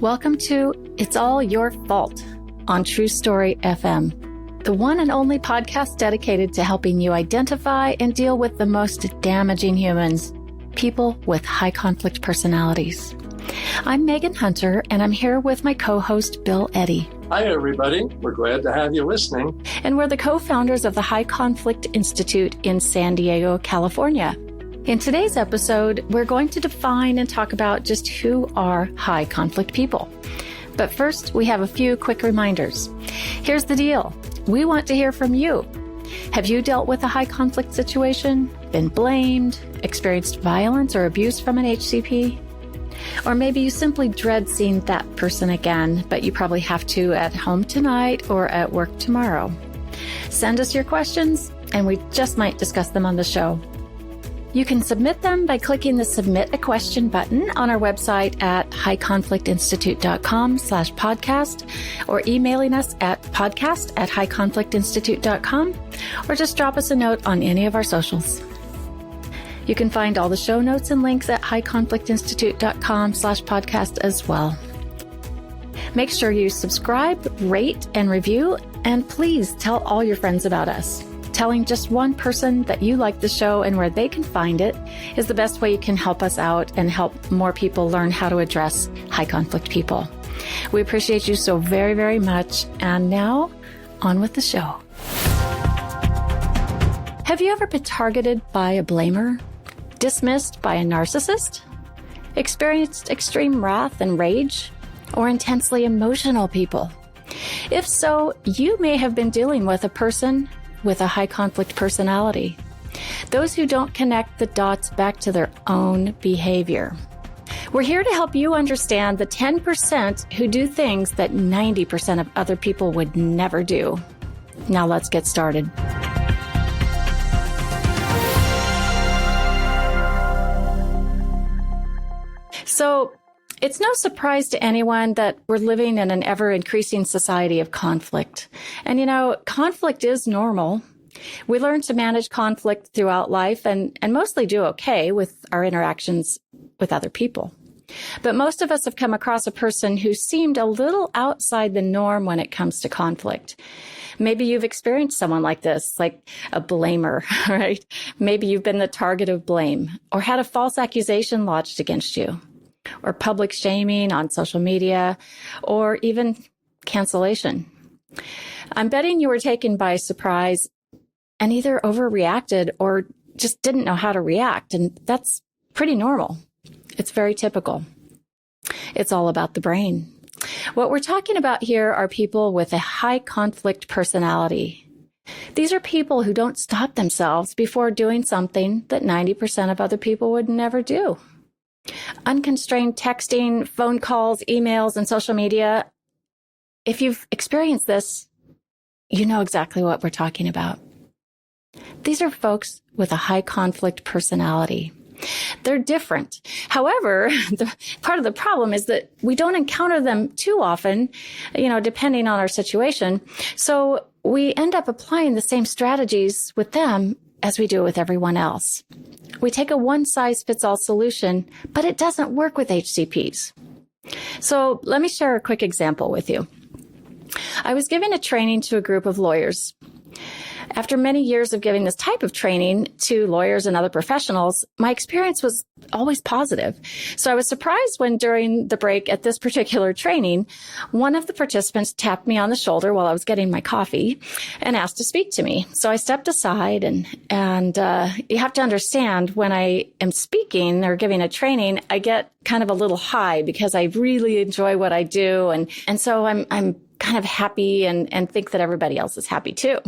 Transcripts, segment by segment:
Welcome to It's All Your Fault on True Story FM, the one and only podcast dedicated to helping you identify and deal with the most damaging humans, people with high conflict personalities. I'm Megan Hunter, and I'm here with my co-host, Bill Eddy. Hi, everybody. We're glad to have you listening. And we're the co-founders of the High Conflict Institute in San Diego, California. In today's episode, we're going to define and talk about just who are high conflict people. But first, we have a few quick reminders. Here's the deal. We want to hear from you. Have you dealt with a high conflict situation, been blamed, experienced violence or abuse from an HCP? Or maybe you simply dread seeing that person again, but you probably have to at home tonight or at work tomorrow. Send us your questions, and we just might discuss them on the show. You can submit them by clicking the Submit a Question button on our website at highconflictinstitute.com/podcast or emailing us at podcast@highconflictinstitute.com or just drop us a note on any of our socials. You can find all the show notes and links at highconflictinstitute.com/podcast as well. Make sure you subscribe, rate, and review, and please tell all your friends about us. Telling just one person that you like the show and where they can find it is the best way you can help us out and help more people learn how to address high conflict people. We appreciate you so very, very much. And now, on with the show. Have you ever been targeted by a blamer? Dismissed by a narcissist? Experienced extreme wrath and rage? Or intensely emotional people? If so, you may have been dealing with a person with a high conflict personality. Those who don't connect the dots back to their own behavior. We're here to help you understand the 10% who do things that 90% of other people would never do. Now let's get started. So, it's no surprise to anyone that we're living in an ever-increasing society of conflict. And conflict is normal. We learn to manage conflict throughout life and mostly do okay with our interactions with other people. But most of us have come across a person who seemed a little outside the norm when it comes to conflict. Maybe you've experienced someone like this, like a blamer, right? Maybe you've been the target of blame or had a false accusation lodged against you, or public shaming on social media, or even cancellation. I'm betting you were taken by surprise and either overreacted or just didn't know how to react, and that's pretty normal. It's very typical. It's all about the brain. What we're talking about here are people with a high conflict personality. These are people who don't stop themselves before doing something that 90% of other people would never do. Unconstrained texting, phone calls, emails, and social media. If you've experienced this, you know exactly what we're talking about. These are folks with a high conflict personality. They're different. However, part of the problem is that we don't encounter them too often, depending on our situation. So we end up applying the same strategies with them as we do with everyone else. We take a one-size-fits-all solution, but it doesn't work with HCPs. So let me share a quick example with you. I was giving a training to a group of lawyers. After many years of giving this type of training to lawyers and other professionals, my experience was always positive. So I was surprised when during the break at this particular training, one of the participants tapped me on the shoulder while I was getting my coffee and asked to speak to me. So I stepped aside and you have to understand when I am speaking or giving a training, I get kind of a little high because I really enjoy what I do. And so I'm kind of happy and think that everybody else is happy too.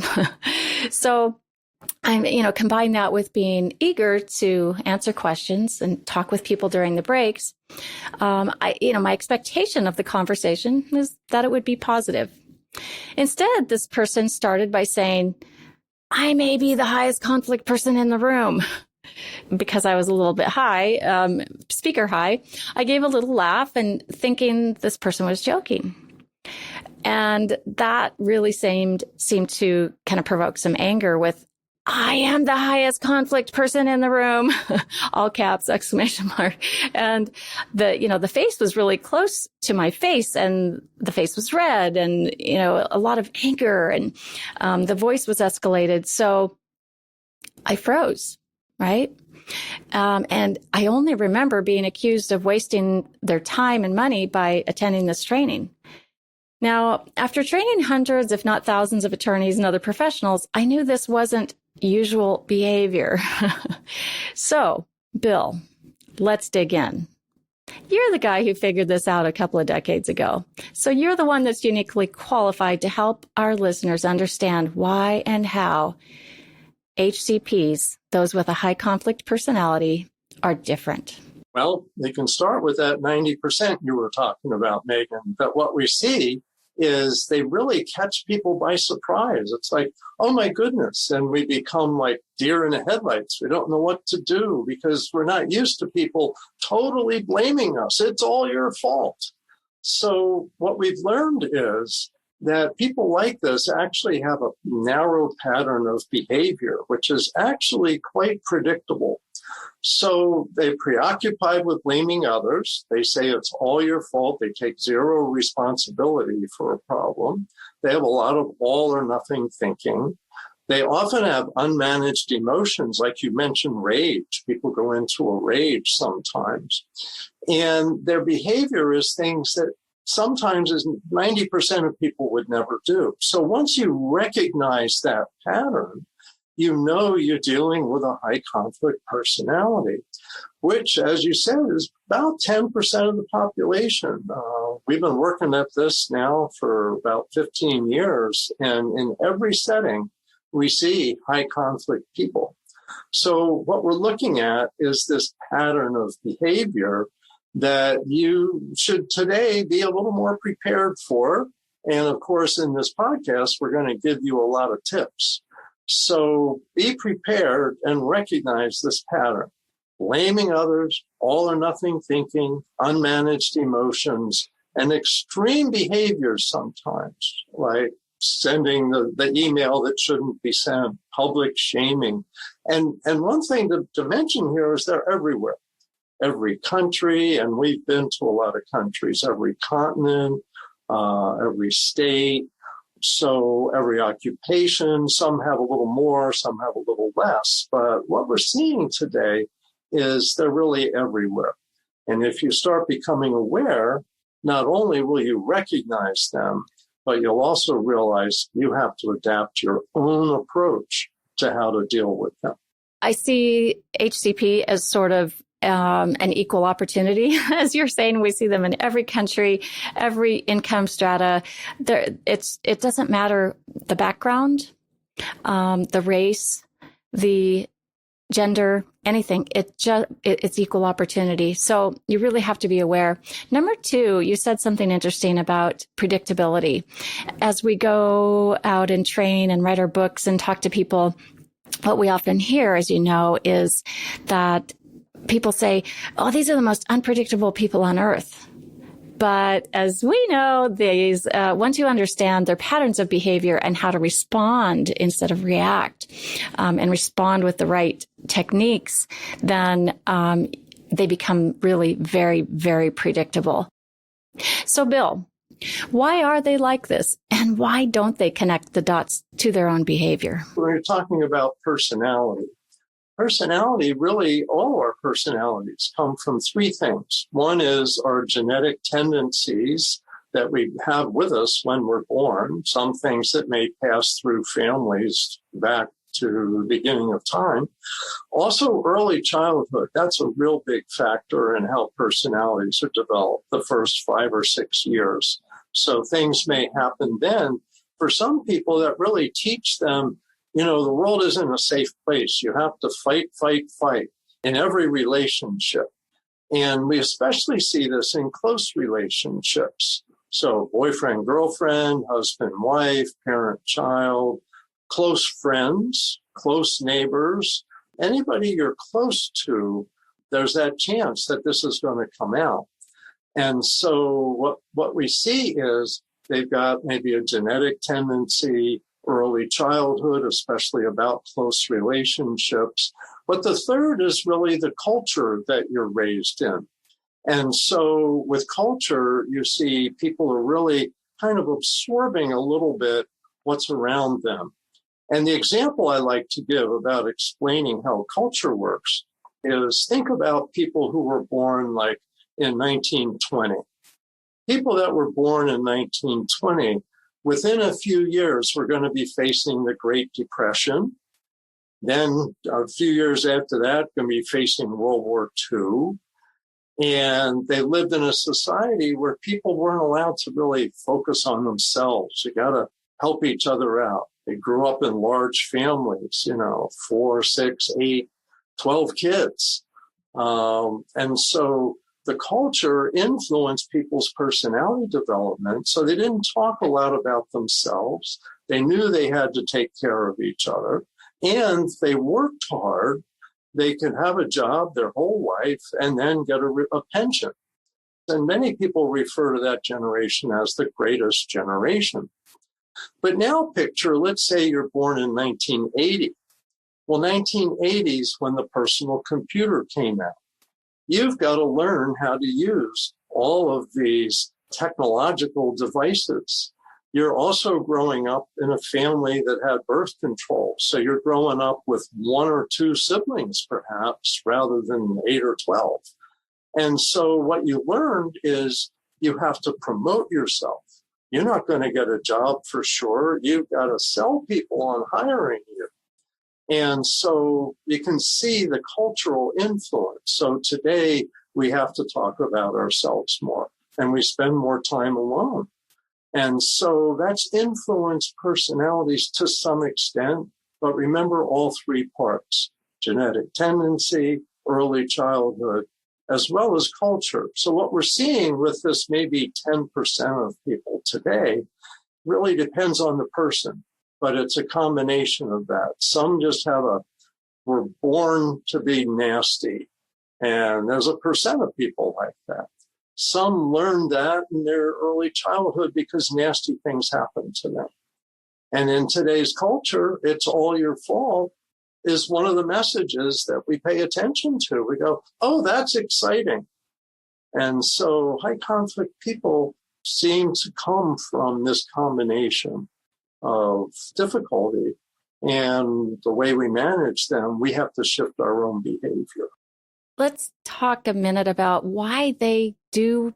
So I'm, combine that with being eager to answer questions and talk with people during the breaks. My expectation of the conversation is that it would be positive. Instead, this person started by saying, "I may be the highest conflict person in the room." Because I was a little bit high, speaker high, I gave a little laugh and thinking this person was joking. And that really seemed to kind of provoke some anger with I am the highest conflict person in the room, all caps, exclamation mark. And the face was really close to my face, and the face was red, and, a lot of anger, and the voice was escalated. So I froze, right? And I only remember being accused of wasting their time and money by attending this training. Now, after training hundreds, if not thousands of attorneys and other professionals, I knew this wasn't usual behavior. So, Bill, let's dig in. You're the guy who figured this out a couple of decades ago. So you're the one that's uniquely qualified to help our listeners understand why and how HCPs, those with a high conflict personality, are different. Well, they can start with that 90% you were talking about, Megan. But what we see is they really catch people by surprise. It's like, oh my goodness. And we become like deer in the headlights. We don't know what to do because we're not used to people totally blaming us. It's all your fault. So what we've learned is that people like this actually have a narrow pattern of behavior, which is actually quite predictable. So they're preoccupied with blaming others. They say it's all your fault. They take zero responsibility for a problem. They have a lot of all or nothing thinking. They often have unmanaged emotions, like you mentioned, rage. People go into a rage sometimes. And their behavior is things that sometimes is 90% of people would never do. So once you recognize that pattern, you know you're dealing with a high conflict personality, which, as you said, is about 10% of the population. We've been working at this now for about 15 years, and in every setting, we see high conflict people. So what we're looking at is this pattern of behavior that you should today be a little more prepared for. And of course, in this podcast, we're going to give you a lot of tips. So be prepared and recognize this pattern. Blaming others, all or nothing thinking, unmanaged emotions, and extreme behaviors sometimes, like sending the email that shouldn't be sent, public shaming. And one thing to mention here is they're everywhere. Every country, and we've been to a lot of countries, every continent, every state. So every occupation, some have a little more, some have a little less. But what we're seeing today is they're really everywhere. And if you start becoming aware, not only will you recognize them, but you'll also realize you have to adapt your own approach to how to deal with them. I see HCP as sort of an equal opportunity. As you're saying, we see them in every country, every income strata. It doesn't matter the background, the race, the gender, anything. It's equal opportunity. So you really have to be aware. Number two, you said something interesting about predictability. As we go out and train and write our books and talk to people, what we often hear, as you know, is that people say, oh, these are the most unpredictable people on earth. But as we know, these once you understand their patterns of behavior and how to respond instead of react, and respond with the right techniques, then they become really very, very predictable. So, Bill, why are they like this? And why don't they connect the dots to their own behavior? When you're talking about personality, really, all our personalities come from three things. One is our genetic tendencies that we have with us when we're born, some things that may pass through families back to the beginning of time. Also, early childhood, that's a real big factor in how personalities are developed the first 5 or 6 years. So things may happen then. For some people, that really teach them, the world isn't a safe place. You have to fight in every relationship. And we especially see this in close relationships. So boyfriend, girlfriend, husband, wife, parent, child, close friends, close neighbors, anybody you're close to, there's that chance that this is going to come out. And so what we see is they've got maybe a genetic tendency early childhood, especially about close relationships. But the third is really the culture that you're raised in. And so with culture, you see people are really kind of absorbing a little bit what's around them. And the example I like to give about explaining how culture works is think about people who were born like in 1920. People that were born in 1920, within a few years, were going to be facing the Great Depression. Then a few years after that, going to be facing World War II. And they lived in a society where people weren't allowed to really focus on themselves. You got to help each other out. They grew up in large families, 4, 6, 8, 12 kids. And so the culture influenced people's personality development. So they didn't talk a lot about themselves. They knew they had to take care of each other. And they worked hard. They could have a job their whole life and then get a pension. And many people refer to that generation as the greatest generation. But now picture, let's say you're born in 1980. Well, 1980s when the personal computer came out. You've got to learn how to use all of these technological devices. You're also growing up in a family that had birth control. So you're growing up with 1 or 2 siblings, perhaps, rather than 8 or 12. And so what you learned is you have to promote yourself. You're not going to get a job for sure. You've got to sell people on hiring you. And so you can see the cultural influence. So today we have to talk about ourselves more and we spend more time alone. And so that's influenced personalities to some extent. But remember all 3 parts: genetic tendency, early childhood, as well as culture. So what we're seeing with this maybe 10% of people today really depends on the person. But it's a combination of that. Some just were born to be nasty. And there's a percent of people like that. Some learned that in their early childhood because nasty things happened to them. And in today's culture, it's all your fault is one of the messages that we pay attention to. We go, oh, that's exciting. And so high conflict people seem to come from this combination of difficulty, and the way we manage them, we have to shift our own behavior. Let's talk a minute about why they do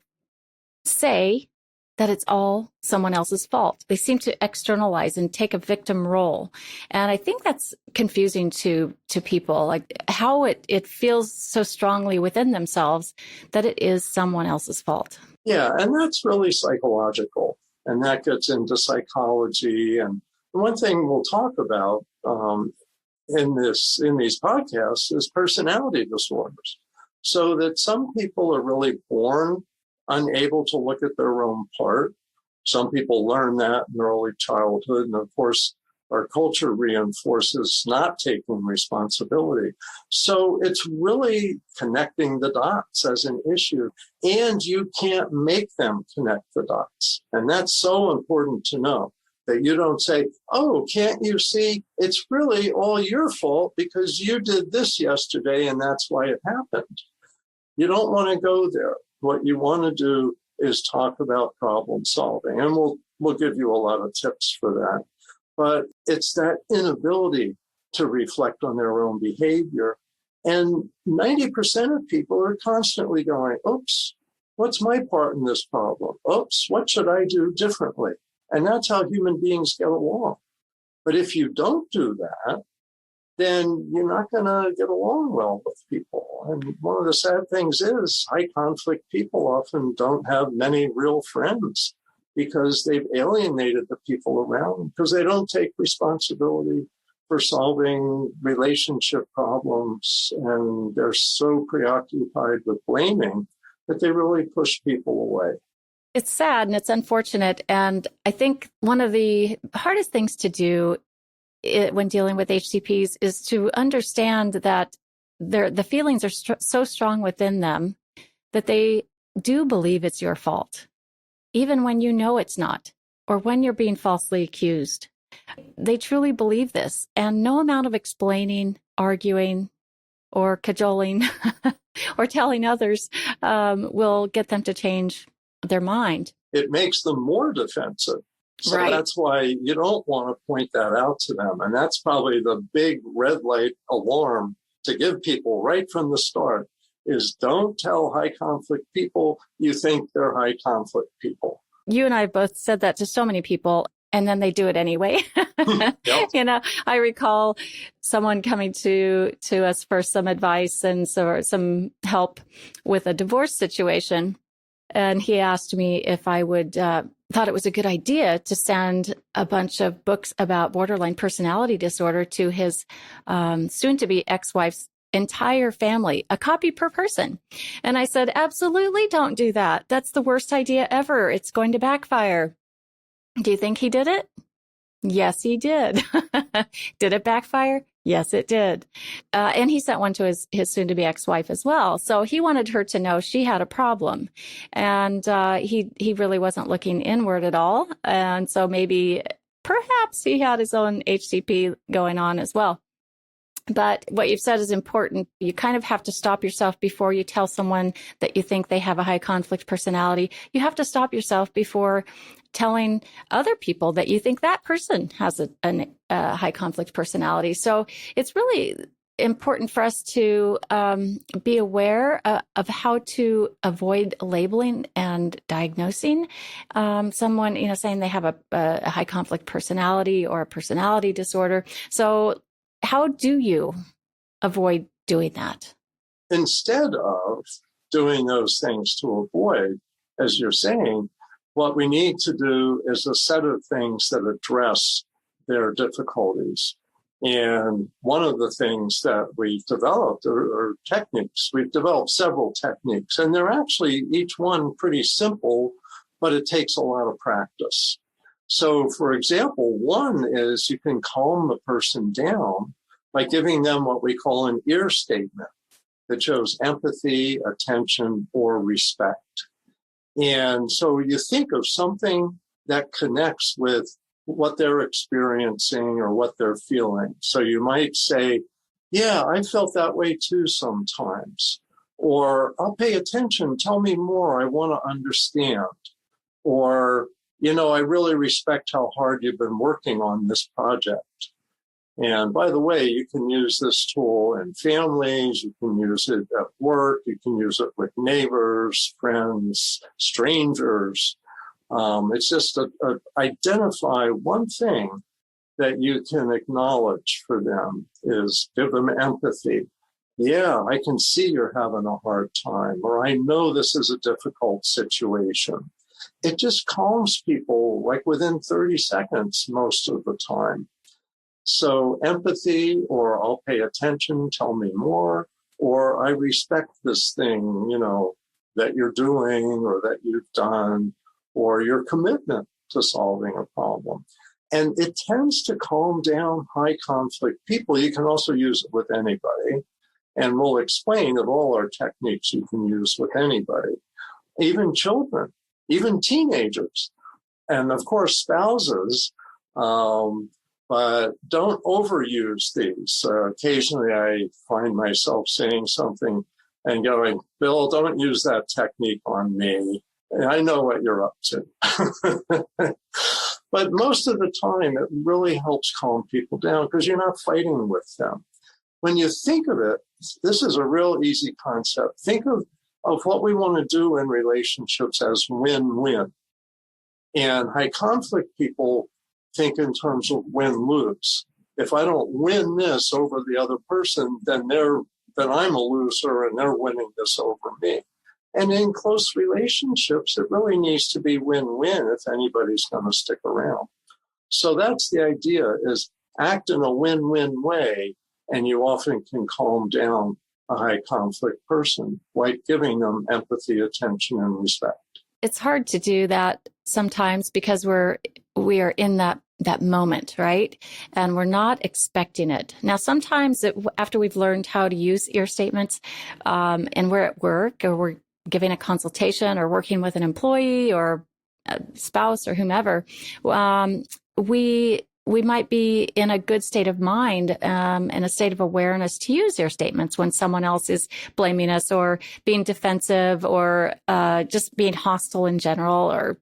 say that it's all someone else's fault. They seem to externalize and take a victim role. And I think that's confusing to people, like how it feels so strongly within themselves that it is someone else's fault. Yeah, and that's really psychological. And that gets into psychology. And one thing we'll talk about in these podcasts is personality disorders. So that some people are really born unable to look at their own part. Some people learn that in early childhood. And of course, our culture reinforces not taking responsibility. So it's really connecting the dots as an issue. And you can't make them connect the dots. And that's so important to know, that you don't say, oh, can't you see? It's really all your fault because you did this yesterday and that's why it happened. You don't want to go there. What you want to do is talk about problem solving. And we'll give you a lot of tips for that. But it's that inability to reflect on their own behavior. And 90% of people are constantly going, oops, what's my part in this problem? Oops, what should I do differently? And that's how human beings get along. But if you don't do that, then you're not going to get along well with people. And one of the sad things is high conflict people often don't have many real friends because they've alienated the people around them because they don't take responsibility for solving relationship problems. And they're so preoccupied with blaming that they really push people away. It's sad and it's unfortunate. And I think one of the hardest things to do when dealing with HCPs is to understand that the feelings are so strong within them that they do believe it's your fault, even when you know it's not, or when you're being falsely accused. They truly believe this, and no amount of explaining, arguing, or cajoling or telling others will get them to change their mind. It makes them more defensive. So Right. that's why you don't want to point that out to them. And that's probably the big red light alarm to give people right from the start is don't tell high conflict people you think they're high conflict people. You and I both said that to so many people, and then they do it anyway. Yep. You know, I recall someone coming to us for some advice and some help with a divorce situation. And he asked me if I would, thought it was a good idea to send a bunch of books about borderline personality disorder to his soon-to-be ex-wife's entire family, a copy per person. And I said, absolutely don't do that. That's the worst idea ever. It's going to backfire. Do you think he did it? Yes, he did. Did it backfire? Yes, it did. And he sent one to his soon-to-be ex-wife as well. So he wanted her to know she had a problem. And he really wasn't looking inward at all. And so perhaps he had his own HCP going on as well. But what you've said is important. You kind of have to stop yourself before you tell someone that you think they have a high conflict personality. You have to stop yourself before telling other people that you think that person has a high conflict personality. So it's really important for us to be aware of how to avoid labeling and diagnosing someone, saying they have a high conflict personality or a personality disorder. So how do you avoid doing that? Instead of doing those things to avoid, as you're saying, what we need to do is a set of things that address their difficulties. And one of the things that we've developed are techniques. We've developed several techniques, and they're actually each one pretty simple, but it takes a lot of practice. So, for example, one is you can calm the person down by giving them what we call an ear statement that shows empathy, attention, or respect. And so you think of something that connects with what they're experiencing or what they're feeling. So you might say, yeah, I felt that way too sometimes. Or I'll pay attention. Tell me more. I want to understand. Or, I really respect how hard you've been working on this project. And by the way, you can use this tool in families, you can use it at work, you can use it with neighbors, friends, strangers. It's just identify one thing that you can acknowledge for them is give them empathy. Yeah, I can see you're having a hard time, or I know this is a difficult situation. It just calms people like within 30 seconds most of the time. So empathy, or I'll pay attention, tell me more, or I respect this thing, that you're doing or that you've done, or your commitment to solving a problem. And it tends to calm down high conflict people. You can also use it with anybody. And we'll explain that all our techniques you can use with anybody, even children, even teenagers, and of course spouses. But don't overuse these. Occasionally I find myself saying something and going, Bill, don't use that technique on me. And I know what you're up to. But most of the time, it really helps calm people down because you're not fighting with them. When you think of it, this is a real easy concept. Think of what we want to do in relationships as win-win. And high conflict people think in terms of win-lose. If I don't win this over the other person, then I'm a loser and they're winning this over me. And in close relationships, it really needs to be win-win if anybody's going to stick around. So that's the idea, is act in a win-win way, and you often can calm down a high conflict person, like giving them empathy, attention, and respect. It's hard to do that sometimes because we are in that moment, right? And we're not expecting it. Now, sometimes after we've learned how to use ear statements, and we're at work or we're giving a consultation or working with an employee or a spouse or whomever, we we might be in a good state of mind, in a state of awareness to use their statements when someone else is blaming us or being defensive or just being hostile in general or,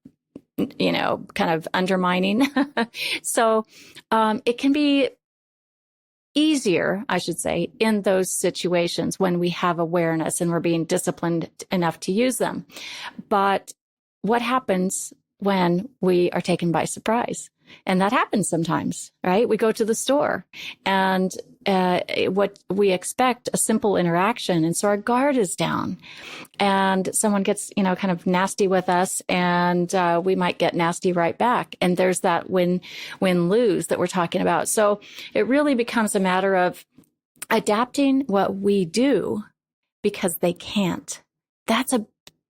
kind of undermining. So it can be easier, I should say, in those situations when we have awareness and we're being disciplined enough to use them. But what happens when we are taken by surprise? And that happens sometimes, right? We go to the store and what we expect, a simple interaction. And so our guard is down and someone gets, kind of nasty with us and we might get nasty right back. And there's that win-lose that we're talking about. So it really becomes a matter of adapting what we do because they can't. That's a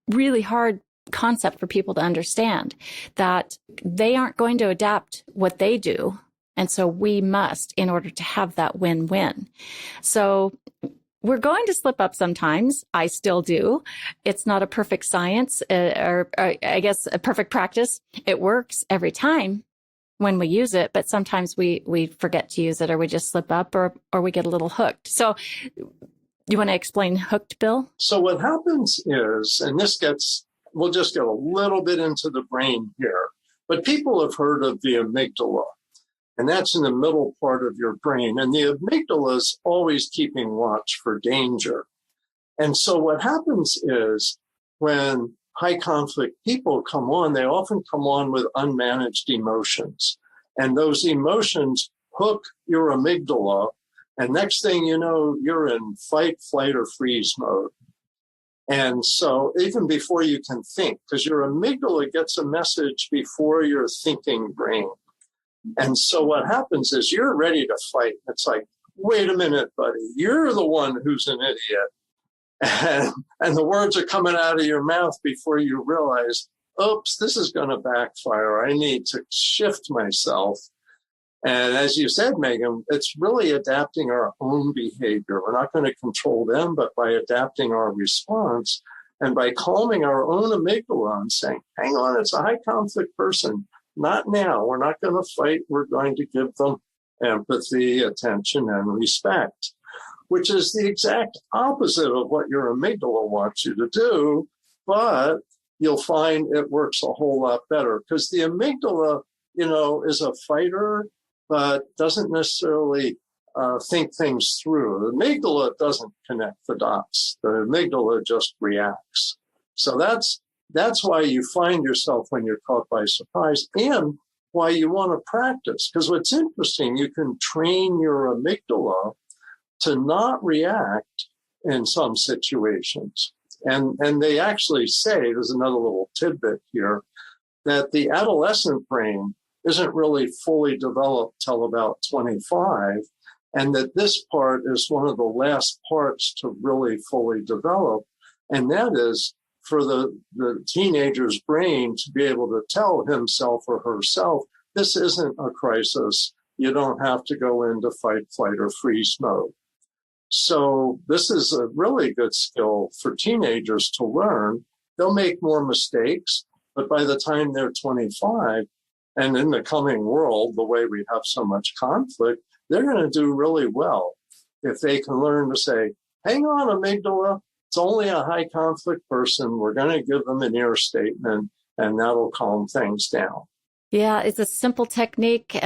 really hard concept for people to understand, that they aren't going to adapt what they do. And so we must in order to have that win-win. So we're going to slip up sometimes. I still do. It's not a perfect science or I guess a perfect practice. It works every time when we use it, but sometimes we forget to use it or we just slip up or we get a little hooked. So you want to explain hooked, Bill? So what happens is, and we'll just get a little bit into the brain here, but people have heard of the amygdala, and that's in the middle part of your brain. And the amygdala is always keeping watch for danger. And so what happens is when high conflict people come on, they often come on with unmanaged emotions. And those emotions hook your amygdala. And next thing you know, you're in fight, flight, or freeze mode. And so even before you can think, because your amygdala gets a message before your thinking brain. And so what happens is you're ready to fight. It's like, wait a minute, buddy, you're the one who's an idiot. And the words are coming out of your mouth before you realize, oops, this is going to backfire. I need to shift myself. And as you said, Megan, it's really adapting our own behavior. We're not going to control them, but by adapting our response and by calming our own amygdala and saying, hang on, it's a high conflict person. Not now. We're not going to fight. We're going to give them empathy, attention, and respect, which is the exact opposite of what your amygdala wants you to do. But you'll find it works a whole lot better because the amygdala, is a fighter, but doesn't necessarily think things through. The amygdala doesn't connect the dots. The amygdala just reacts. So that's why you find yourself when you're caught by surprise and why you want to practice. Because what's interesting, you can train your amygdala to not react in some situations. And they actually say, there's another little tidbit here, that the adolescent brain isn't really fully developed till about 25, and that this part is one of the last parts to really fully develop. And that is for the teenager's brain to be able to tell himself or herself, this isn't a crisis. You don't have to go into fight, flight, or freeze mode. So this is a really good skill for teenagers to learn. They'll make more mistakes, but by the time they're 25, and in the coming world, the way we have so much conflict, they're going to do really well if they can learn to say, hang on, amygdala, it's only a high conflict person. We're going to give them an ear statement, and that'll calm things down. Yeah, it's a simple technique,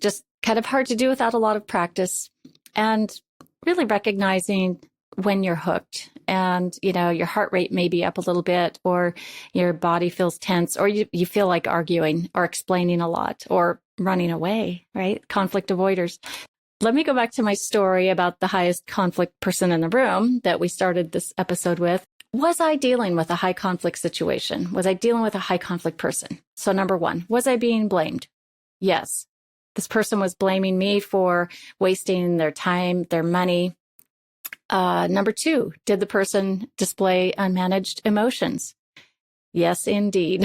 just kind of hard to do without a lot of practice. And really recognizing when you're hooked and, your heart rate may be up a little bit or your body feels tense or you feel like arguing or explaining a lot or running away, right? Conflict avoiders. Let me go back to my story about the highest conflict person in the room that we started this episode with. Was I dealing with a high conflict situation? Was I dealing with a high conflict person? So number one, was I being blamed? Yes. This person was blaming me for wasting their time, their money. Number two, did the person display unmanaged emotions? Yes, indeed.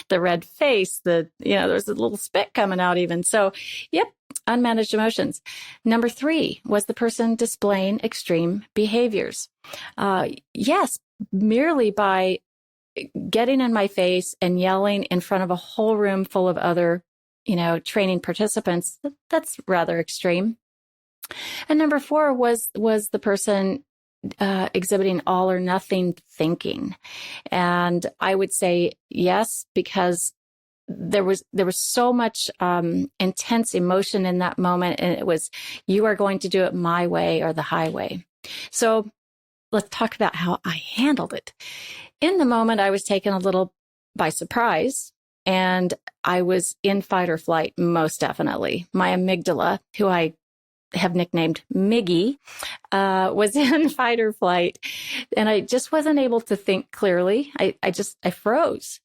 The red face, there's a little spit coming out even. So, yep, unmanaged emotions. Number three, was the person displaying extreme behaviors? Yes, merely by getting in my face and yelling in front of a whole room full of other training participants, that's rather extreme. And number 4 was the person exhibiting all or nothing thinking. And I would say yes, because there was so much intense emotion in that moment. And it was, you are going to do it my way or the highway. So let's talk about how I handled it. In the moment, I was taken a little by surprise, and I was in fight or flight, most definitely. My amygdala, who I have nicknamed Miggy, was in fight or flight, and I just wasn't able to think clearly. I froze.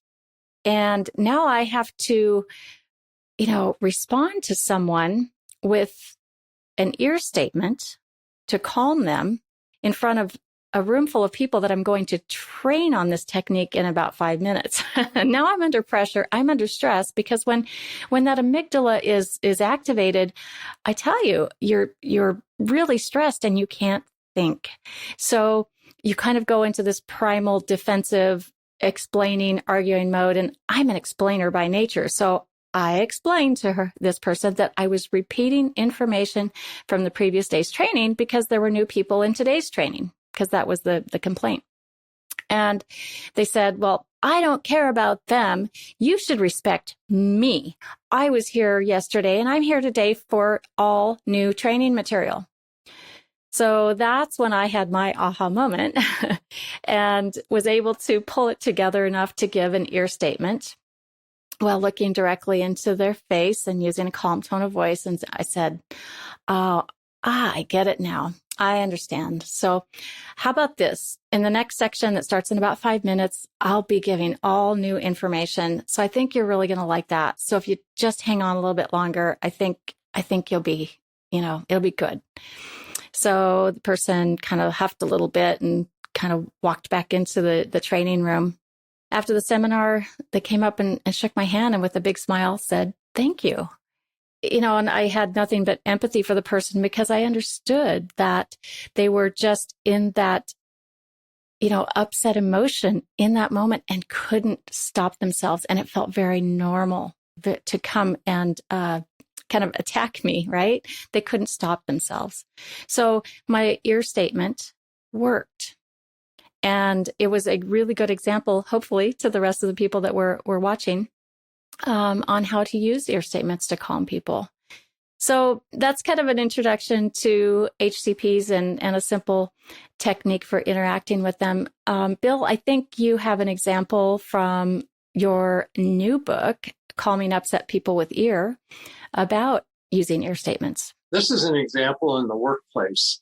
And now I have to, respond to someone with an ear statement to calm them in front of a room full of people that I'm going to train on this technique in about 5 minutes. Now I'm under pressure. I'm under stress, because when that amygdala is activated, I tell you, you're really stressed and you can't think. So you kind of go into this primal defensive, explaining, arguing mode. And I'm an explainer by nature. So I explained to this person that I was repeating information from the previous day's training because there were new people in today's training, because that was the complaint. And they said, well, I don't care about them. You should respect me. I was here yesterday and I'm here today for all new training material. So that's when I had my aha moment and was able to pull it together enough to give an ear statement while looking directly into their face and using a calm tone of voice. And I said, I get it now. I understand. So how about this? In the next section that starts in about 5 minutes, I'll be giving all new information. So I think you're really going to like that. So if you just hang on a little bit longer, I think you'll be, it'll be good. So the person kind of huffed a little bit and kind of walked back into the training room. After the seminar, they came up and shook my hand and with a big smile said, thank you. And I had nothing but empathy for the person, because I understood that they were just in that, upset emotion in that moment and couldn't stop themselves. And it felt very normal to come and kind of attack me, right? They couldn't stop themselves. So my ear statement worked. And it was a really good example, hopefully, to the rest of the people that were watching, on how to use ear statements to calm people. So that's kind of an introduction to HCPs and a simple technique for interacting with them. Bill, I think you have an example from your new book, Calming Upset People with Ear, about using ear statements. This is an example in the workplace.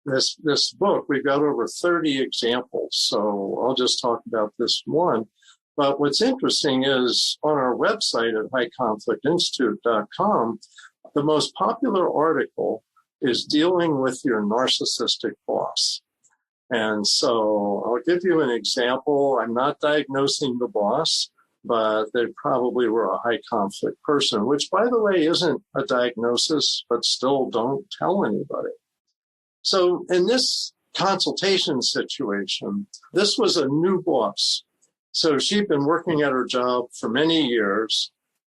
This book, we've got over 30 examples, so I'll just talk about this one. But what's interesting is on our website at highconflictinstitute.com, the most popular article is dealing with your narcissistic boss. And so I'll give you an example. I'm not diagnosing the boss, but they probably were a high conflict person, which, by the way, isn't a diagnosis, but still don't tell anybody. So in this consultation situation, this was a new boss. So she'd been working at her job for many years,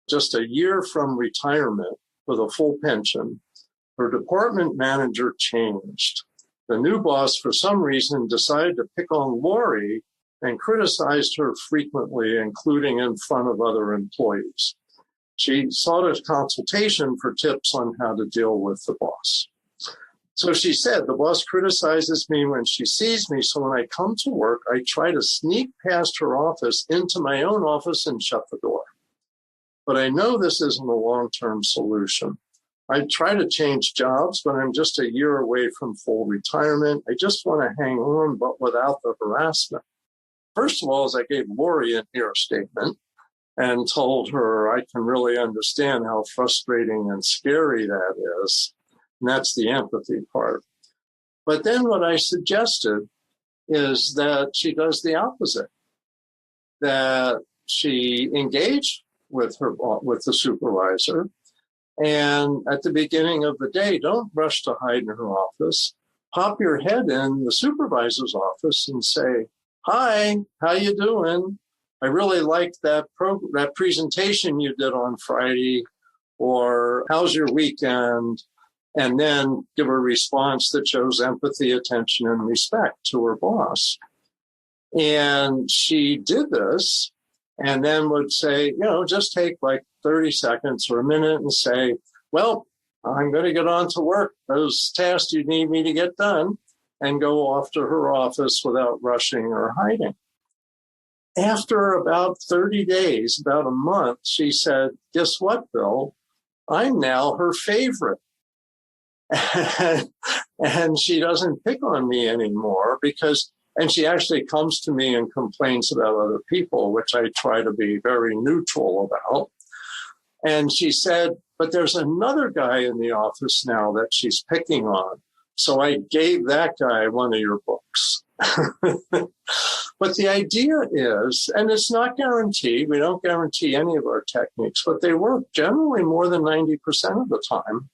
just a year from retirement with a full pension. Her department manager changed. The new boss, for some reason, decided to pick on Lori and criticized her frequently, including in front of other employees. She sought a consultation for tips on how to deal with the boss. So she said, the boss criticizes me when she sees me, so when I come to work, I try to sneak past her office into my own office and shut the door. But I know this isn't a long-term solution. I try to change jobs, but I'm just a year away from full retirement. I just want to hang on, but without the harassment. First of all, as I gave Lori an ear statement and told her I can really understand how frustrating and scary that is. And that's the empathy part. But then what I suggested is that she does the opposite, that she engage with the supervisor. And at the beginning of the day, don't rush to hide in her office. Pop your head in the supervisor's office and say, hi, how you doing? I really liked that presentation you did on Friday, or how's your weekend? And then give a response that shows empathy, attention, and respect to her boss. And she did this and then would say, just take like 30 seconds or a minute and say, well, I'm going to get on to work. Those tasks you need me to get done, and go off to her office without rushing or hiding. After about 30 days, about a month, she said, guess what, Bill? I'm now her favorite. And she doesn't pick on me anymore and she actually comes to me and complains about other people, which I try to be very neutral about. And she said, but there's another guy in the office now that she's picking on. So I gave that guy one of your books. But the idea is, and it's not guaranteed, we don't guarantee any of our techniques, but they work generally more than 90% of the time.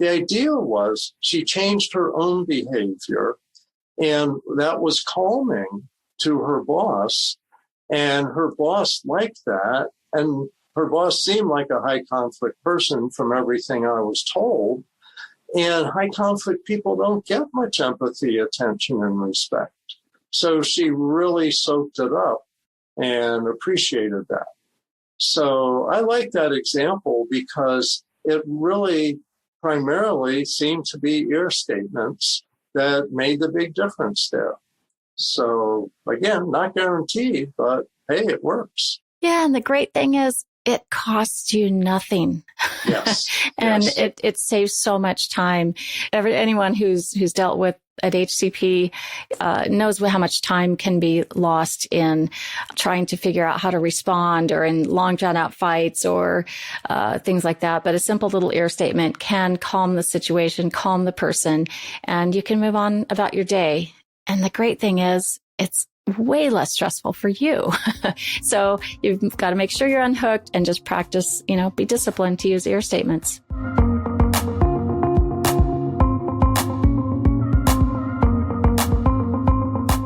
The idea was she changed her own behavior, and that was calming to her boss. And her boss liked that. And her boss seemed like a high conflict person from everything I was told. And high conflict people don't get much empathy, attention, and respect. So she really soaked it up and appreciated that. So I like that example because it really primarily seemed to be ear statements that made the big difference there. So again, not guaranteed, but hey, it works. Yeah. And the great thing is it costs you nothing. Yes. And yes. It saves so much time. Anyone who's dealt with at HCP knows how much time can be lost in trying to figure out how to respond, or in long drawn out fights or things like that. But a simple little ear statement can calm the situation, calm the person, and you can move on about your day. And the great thing is it's way less stressful for you. So you've got to make sure you're unhooked and just practice, be disciplined to use ear statements.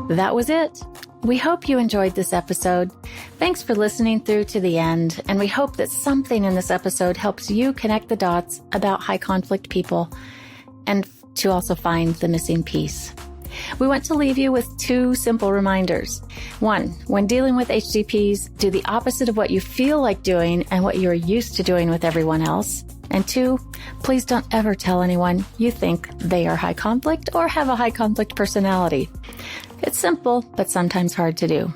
That was it. We hope you enjoyed this episode. Thanks for listening through to the end, and we hope that something in this episode helps you connect the dots about high conflict people and to also find the missing piece. We want to leave you with 2 simple reminders. 1, when dealing with HCPs, do the opposite of what you feel like doing and what you're used to doing with everyone else. And 2, please don't ever tell anyone you think they are high conflict or have a high conflict personality. It's simple, but sometimes hard to do.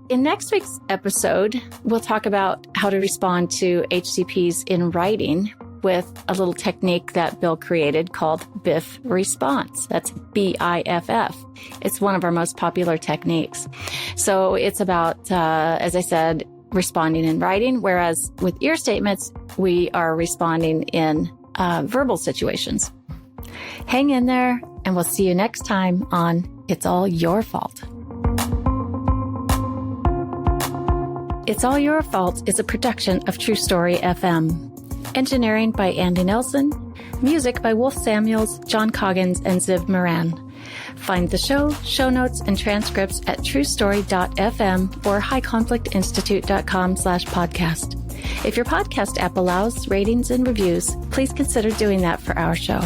In next week's episode, we'll talk about how to respond to HCPs in writing with a little technique that Bill created called BIFF response. That's BIFF. It's one of our most popular techniques. So it's about, as I said, responding in writing, whereas with ear statements, we are responding in verbal situations. Hang in there, and we'll see you next time on It's All Your Fault. It's All Your Fault is a production of True Story FM. Engineering by Andy Nelson. Music by Wolf Samuels, John Coggins, and Ziv Moran. Find the show notes, and transcripts at truestory.fm or highconflictinstitute.com/podcast. If your podcast app allows ratings and reviews, please consider doing that for our show.